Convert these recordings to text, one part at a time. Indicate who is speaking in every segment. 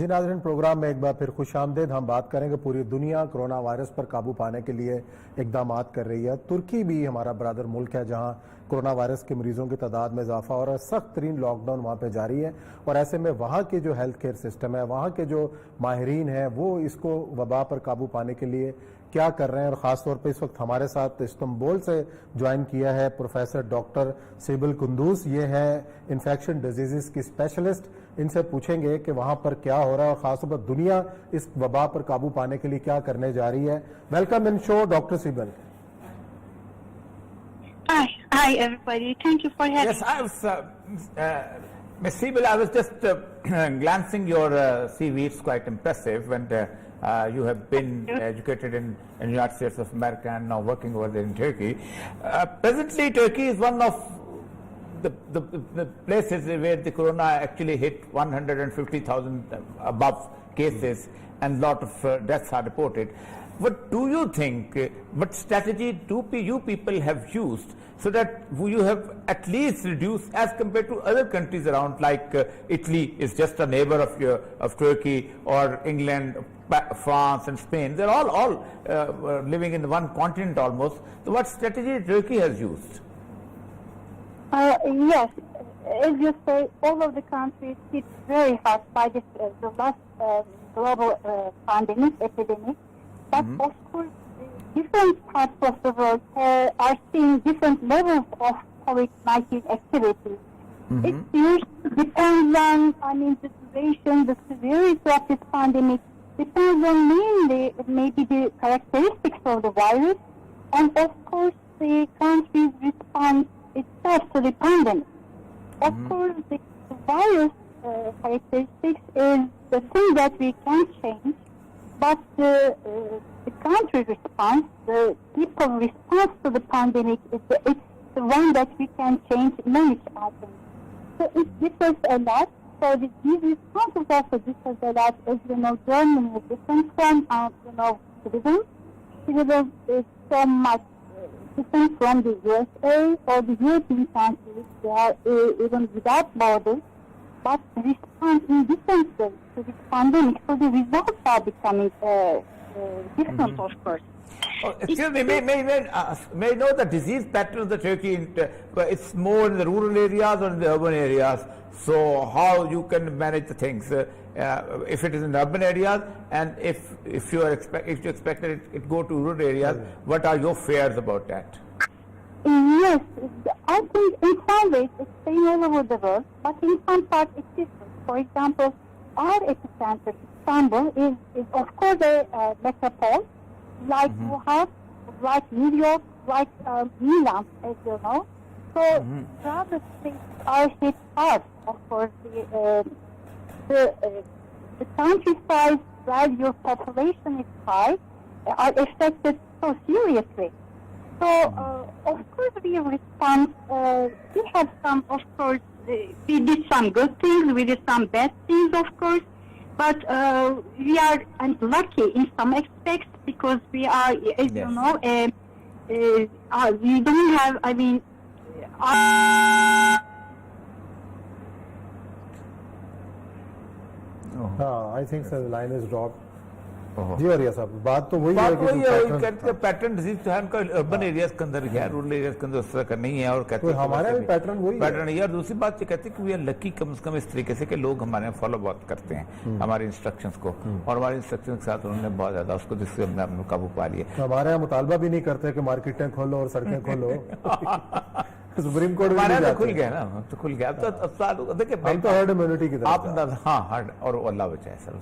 Speaker 1: जी नाज़रीन, प्रोग्राम में एक बार फिर खुश आमदेद। हम बात करेंगे पूरी दुनिया कोरोना वायरस पर काबू पाने के लिए इकदामात कर रही है। तुर्की भी हमारा ब्रदर मुल्क है जहां कोरोना वायरस के मरीजों की तादाद में इजाफा हो रहा है। सख्त तरीन लॉकडाउन वहां पे जारी है और ऐसे में वहां के जो हेल्थ केयर सिस्टम है, वहां के जो माहिरीन हैं, वो इसको वबा पर काबू पाने के लिए क्या कर रहे हैं। और ख़ास तौर पे इस वक्त हमारे साथ इस्तांबुल से ज्वाइन किया है प्रोफेसर डॉक्टर सिबिल कुंदूस। ये हैं इन्फेक्शन डिजीज़ की स्पेशलिस्ट। इनसे पूछेंगे कि वहाँ पर क्या हो रहा है और ख़ासतौर पर दुनिया इस वबा पर काबू पाने के लिए क्या करने जा रही है। Welcome in show doctor CIBIL.
Speaker 2: Hi everybody. Thank you for having me.
Speaker 3: Yes, I was, Ms. Siebel, I was just glancing your CV. It's quite impressive, and you have been educated in the United States of America and now working over there in Turkey. Presently, Turkey is one of the places where the corona actually hit 150,000 above cases, and a lot of deaths are reported. What do you think, what strategy do you people have used so that you have at least reduced as compared to other countries around, like Italy is just a neighbor of Turkey, or England, France and Spain? They're all living in one continent almost. So what strategy Turkey has used?
Speaker 2: Yes, as you say, all of the countries hit very hard by this, the last global pandemic, epidemic. But of course, different parts of the world are seeing different levels of COVID-19 activity. It usually depends on, the duration, the severity of this pandemic, depends on mainly maybe the characteristics of the virus, and of course the country's response itself to the pandemic. Of course, the virus characteristics is the thing that we can change. But the country response, the people response to the pandemic, it's the one that we can change many times. So it differs a lot. So these responses also differ a lot. As you know, Germany is different from, Sweden. Sweden is so much different from the USA or the European countries. They are even without borders. But respond in different ways to this pandemic, so the results are becoming different, of course.
Speaker 3: Excuse me, may I know the disease pattern of the Turkey? It's more in the rural areas or in the urban areas. So how you can manage the things if it is in urban areas, and if you expect that it go to rural areas, what are your fears about that?
Speaker 2: Yes, I think in some ways it's same all over the world, but in some parts it's different. For example, our epicenter, Istanbul, is of course a metropole, like Wuhan, like New York, like Milan, as you know. So rather states are hit hard. Of course, the countryside where your population is high are affected so seriously. So, of course, we respond. We have some, of course, we did some good things, we did some bad things, of course, but we are lucky in some aspects because we are, as you know, we don't have,
Speaker 1: I think so, the line is dropped. जी और साहब, बात तो वही
Speaker 3: है कि pattern disease जो है उनका अर्बन एरियाज के अंदर है, रूरल एरियाज के अंदर उस तरह का नहीं है। और कहते हैं
Speaker 1: हमारा भी पैटर्न वही
Speaker 3: है। और दूसरी बात ये कहते हैं कि वी आर लकी कम से कम इस तरीके से कि लोग हमारे फॉलो बहुत करते हैं हमारे इंस्ट्रक्शंस को, और हमारे इंस्ट्रक्शन के साथ उन्होंने बहुत ज्यादा उसको जिससे हमने अपने काबू पा लिया।
Speaker 1: हमारे यहाँ मुतालबा भी नहीं करते कि मार्केटें खोलो और सड़कें खोलो। सुप्रीम कोर्ट
Speaker 3: तो खुल गया ना, तो खुल गया। तो देखिए
Speaker 1: तो हर्ड इम्यूनिटी की तरफ,
Speaker 3: हाँ हर्ड, और अल्लाह बचाए सर,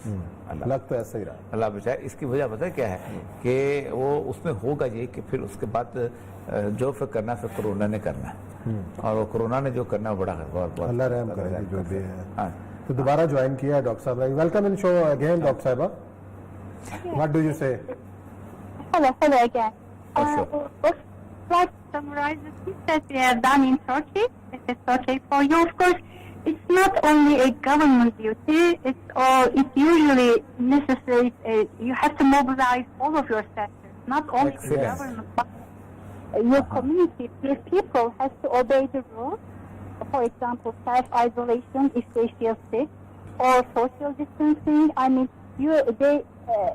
Speaker 1: लग तो ऐसा ही रहा,
Speaker 3: अल्लाह बचाए। इसकी वजह पता है क्या है कि वो उसमें होगा ये कि फिर उसके बाद जो फिर करना फिर कोरोना ने करना है, और वो कोरोना ने जो करना बड़ा बहुत
Speaker 1: अल्लाह रहम करे जो भी है। तो दोबारा ज्वाइन किया है डॉक्टर साहब। Welcome in show again doctor साहिबा, व्हाट डू यू से?
Speaker 2: Hello again. Like summarize the things that we have done in Turkey. This is okay for you. Of course, it's not only a government duty. It's usually necessary. You have to mobilize all of your sectors, not only the government, but your community. Your people has to obey the rules. For example, self-isolation if they feel sick, or social distancing. I mean,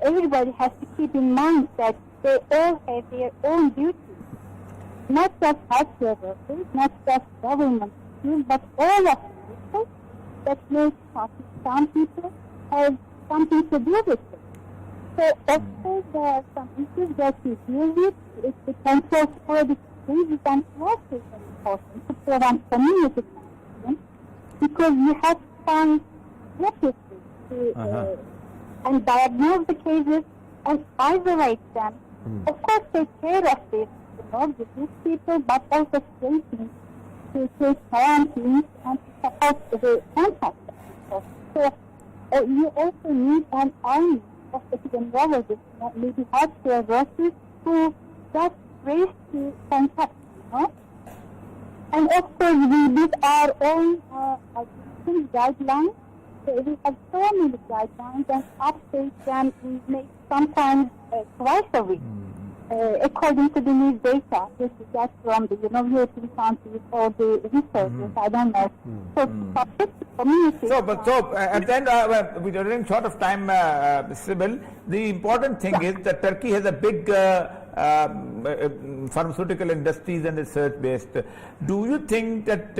Speaker 2: everybody has to keep in mind that they all have their own duties, not just healthcare workers, not just government officials, but all of the people that make some people have something to do with it. So, of course, there are some issues that we deal with. The control for the disease and also important to prevent community transmission, because you have to find rapidly to and diagnose the cases and isolate them. Of course, take care of this, disease people, but also tracing to take quarantines and to support the contact people. So, you also need an army of epidemiologists, maybe healthcare workers who just race to contact, And of course, we did our own guidelines. So we have so many guidelines and update them. We make sometimes twice a week, according to the new data. This is just from the European countries or the researchers. I don't know. So subject to community.
Speaker 3: And then we are running short of time, Sybil. The important thing is that Turkey has a big pharmaceutical industries and research based. Do you think that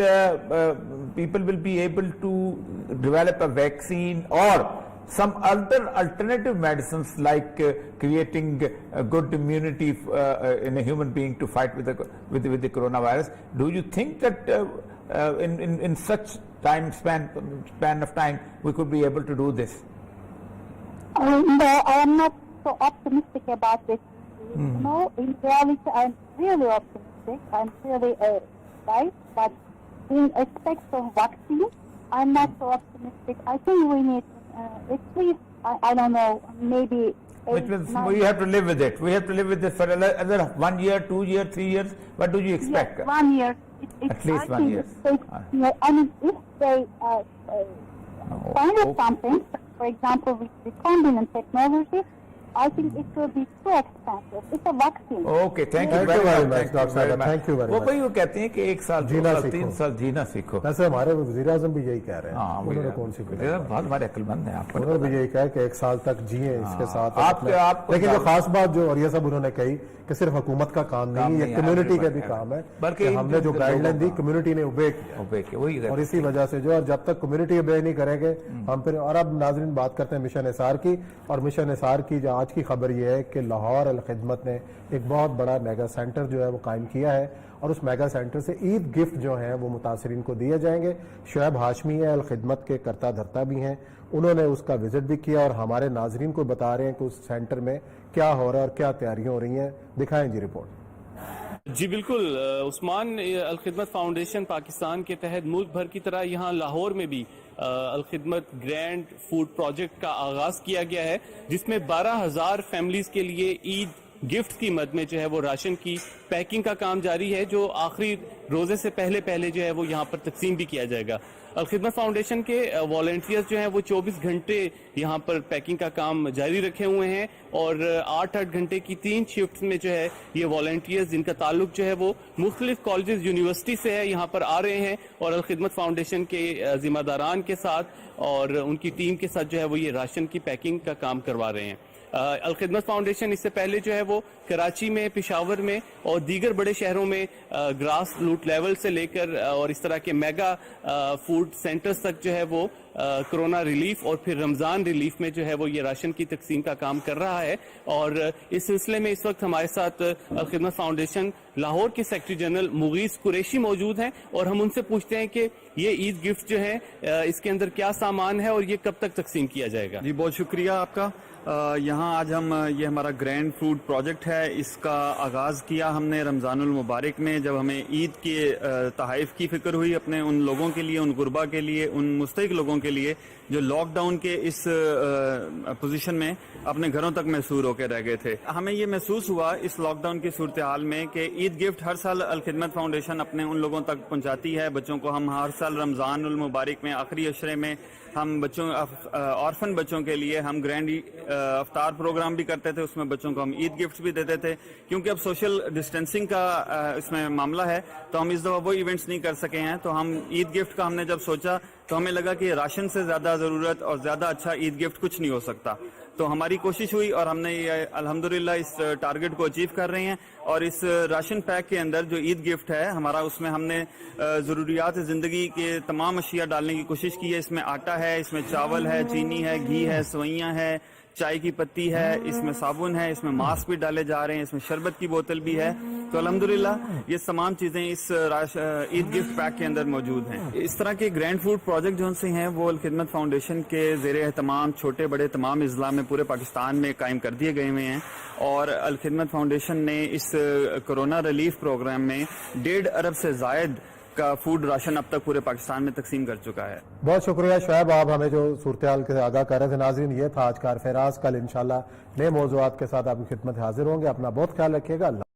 Speaker 3: people will be able to develop a vaccine or some other alternative medicines, like creating a good immunity in a human being to fight with the coronavirus? Do you think that in such span of time we could be able to do this?
Speaker 2: No, I am not so optimistic about this. In reality, I'm really optimistic. I'm really right, but in aspects of vaccine, I'm not so optimistic. I think we need at least, I don't know, maybe.
Speaker 3: Which means we have to live with it. We have to live with this for another 1 year, 2 years, 3 years. What do you expect?
Speaker 2: Yes, 1 year.
Speaker 3: At least 1 year.
Speaker 2: I mean, if they find something, for example, with recombinant technology, I think it will be too expensive. It's a vaccine.
Speaker 3: Okay, thank you very much, Dr. Saida.
Speaker 1: Thank you very much.
Speaker 3: वो भाई वो कहते हैं कि 1 साल, 2 साल, 3 साल जीना सीखो.
Speaker 1: वैसे हमारे वज़ीर आज़म भी यही कह रहे हैं. उन्होंने कौन सी
Speaker 3: बहुत हमारे अक्लमंद हैं. आप
Speaker 1: उन्होंने भी यही कहा कि 1 साल तक जिए इसके साथ.
Speaker 3: लेकिन
Speaker 1: जो खास बात जो और ये सब उन्होंने कही कि सिर्फ हुकूमत का काम नहीं, ये कम्युनिटी का भी काम है. बल्कि हमने जो गाइडलाइन दी, कम्युनिटी ने ओबे किया, और इसी वजह से जो, और जब तक कम्युनिटी ओबे नहीं करेंगे हम फिर. और अब नाज़रीन बात करते हैं मिशन निसार की. और मिशन निसार की जो आज की खबर ये है कि लाहौर अल खिदमत ने एक बहुत बड़ा मेगा सेंटर जो है वो कायम किया है, और उस मेगा सेंटर से ईद गिफ्ट जो हैं वो मुतासरीन को दिए जाएंगे. शुएब हाशमी अल खिदमत के करता धरता भी हैं, उन्होंने उसका विजिट भी किया और हमारे नाजरीन को बता रहे हैं कि उस सेंटर में क्या हो रहा है और क्या तैयारियां हो रही हैं. दिखाएं जी रिपोर्ट.
Speaker 4: जी बिल्कुल, उस्मान अल खिदमत फाउंडेशन पाकिस्तान के तहत मुल्क भर की तरह यहाँ लाहौर में भी अल खिदमत ग्रैंड फूड प्रोजेक्ट का आगाज किया गया है, जिसमें 12,000 फैमिलीज के लिए ईद गिफ्ट की मद में जो है वो राशन की पैकिंग का काम जारी है, जो आखिरी रोजे से पहले जो है वो यहाँ पर तकसीम भी किया जाएगा. अल खिदमत फाउंडेशन के वॉलंटियर्स जो हैं वो 24 घंटे यहाँ पर पैकिंग का काम जारी रखे हुए हैं, और 8-8 घंटे की 3 शिफ्ट में जो है ये वॉलंटियर्स, जिनका ताल्लुक जो है वो मुख्तलिफ कॉलेजेस यूनिवर्सिटी से है, यहाँ पर आ रहे हैं और अल खिदमत फाउंडेशन के जिम्मेदारान के साथ और उनकी टीम के साथ जो है वो ये राशन की पैकिंग का काम करवा रहे हैं. अल खिदमत फाउंडेशन इससे पहले जो है वो कराची में, पेशावर में और दीगर बड़े शहरों में ग्रास रूट लेवल से लेकर और इस तरह के मेगा फूड सेंटर्स तक जो है वो कोरोना रिलीफ और फिर रमजान रिलीफ में जो है वो ये राशन की तकसीम का काम कर रहा है. और इस सिलसिले में इस वक्त हमारे साथ अल खिदमत फाउंडेशन लाहौर के सेक्रेटरी जनरल मुगीस कुरैशी मौजूद हैं, और हम उनसे पूछते हैं कि ये ईद गिफ्ट जो है इसके अंदर क्या सामान है और ये कब तक तकसीम किया जाएगा.
Speaker 5: जी बहुत शुक्रिया आपका. यहाँ आज हम ये हमारा ग्रैंड फूड प्रोजेक्ट है, इसका आगाज़ किया हमने रमज़ानुल मुबारक में, जब हमें ईद के तहाइफ की फिक्र हुई अपने उन लोगों के लिए, उन गुरबा के लिए, उन मुस्तहिक लोगों के लिए जो लॉकडाउन के इस पोजीशन में अपने घरों तक महसूर होकर रह गए थे. हमें ये महसूस हुआ इस लॉकडाउन की सूरत हाल में कि ईद गिफ्ट हर साल अल खिदमत फाउंडेशन अपने उन लोगों तक पहुंचाती है. बच्चों को हम हर साल रमज़ानुल मुबारक में आखिरी अशरे में हम बच्चों ऑर्फन बच्चों के लिए हम ग्रैंड अफ्तार प्रोग्राम भी करते थे, उसमें बच्चों को हम ईद गिफ्ट्स भी देते थे. क्योंकि अब सोशल डिस्टेंसिंग का इसमें मामला है तो हम इस दफ़ा वो इवेंट्स नहीं कर सके हैं, तो हम ईद गिफ्ट का हमने जब सोचा तो हमें लगा कि राशन से ज़्यादा زیادہ ضرورت اور زیادہ اچھا عید گفٹ کچھ نہیں ہو سکتا. تو ہماری کوشش ہوئی اور ہم نے یہ الحمدللہ اس ٹارگٹ کو اچیو کر رہے ہیں. اور اس راشن پیک کے اندر جو عید گفٹ ہے ہمارا, اس میں ہم نے ضروریات زندگی کے تمام اشیاء ڈالنے کی کوشش کی ہے. اس میں آٹا ہے, اس میں چاول ہے, چینی ہے, گھی ہے, سوئیاں ہے, چائے کی پتی ہے, اس میں صابن ہے, اس میں ماسک بھی ڈالے جا رہے ہیں, اس میں شربت کی بوتل بھی ہے. تو الحمدللہ یہ تمام چیزیں اس عید گفٹ پیک کے اندر موجود ہیں. اس طرح کے گرینڈ فوڈ پروجیکٹ جو سے ہیں وہ الخدمت فاؤنڈیشن کے زیر اہتمام چھوٹے بڑے تمام اضلاع میں پورے پاکستان میں قائم کر دیے گئے ہوئے ہیں. اور الخدمت فاؤنڈیشن نے اس کورونا ریلیف پروگرام میں 1.5 ارب سے زائد کا فوڈ راشن اب تک پورے پاکستان میں تقسیم کر چکا ہے.
Speaker 1: بہت شکریہ شعیب, آپ ہمیں جو صورتحال کے آگاہ کر رہے تھے. ناظرین, یہ تھا آج کا عرف راز. کل انشاءاللہ نئے موضوعات کے ساتھ آپ کی خدمت حاضر ہوں گے. اپنا بہت خیال رکھیے گا. اللہ